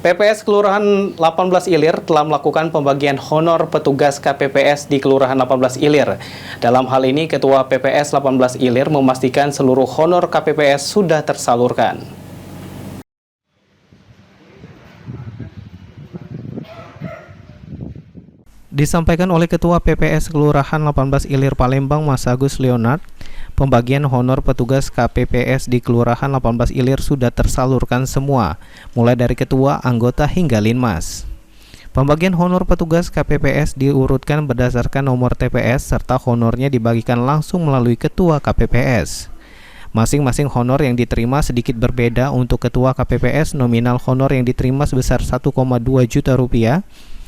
PPS Kelurahan 18 Ilir telah melakukan pembagian honor petugas KPPS di Kelurahan 18 Ilir. Dalam hal ini, Ketua PPS 18 Ilir memastikan seluruh honor KPPS sudah tersalurkan. Disampaikan oleh Ketua PPS Kelurahan 18 Ilir Palembang, Mas Agus Leonard, pembagian honor petugas KPPS di Kelurahan 18 Ilir sudah tersalurkan semua, mulai dari ketua, anggota, hingga linmas. Pembagian honor petugas KPPS diurutkan berdasarkan nomor TPS serta honornya dibagikan langsung melalui ketua KPPS. Masing-masing honor yang diterima sedikit berbeda. Untuk ketua KPPS, nominal honor yang diterima sebesar 1,2 juta rupiah,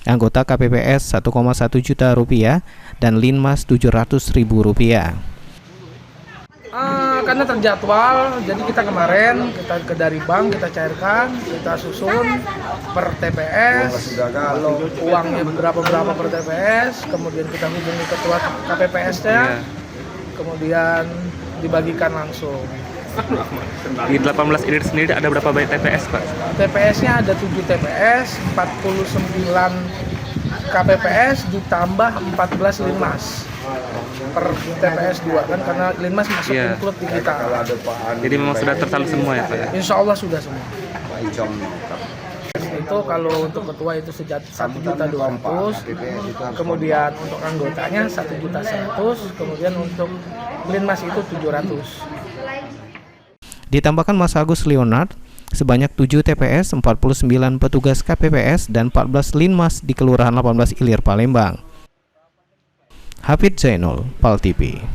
anggota KPPS 1,1 juta rupiah, dan linmas 700.000 rupiah. Karena terjadwal, jadi kita kemarin dari bank kita cairkan, kita susun per TPS, kalau uangnya berapa per TPS, kemudian kita hubungi ketua KPPS-nya, kemudian dibagikan langsung. Di 18 Ilir sendiri ada berapa banyak TPS, Pak? TPS-nya ada 7 TPS, 49 KPPS ditambah 14 linmas per TPS 2 kan, karena linmas masuk include di kita. Jadi memang sudah tersalur semua ya, Pak? Insya Allah sudah semua. Itu kalau untuk ketua itu 1.200.000, kemudian untuk anggotanya 1.100.000, kemudian untuk linmas itu 700. Ditambahkan Mas Agus Leonard, sebanyak 7 TPS, 49 petugas KPPS, dan 14 linmas di Kelurahan 18 Ilir Palembang. Hafid Zainul, PAL TV.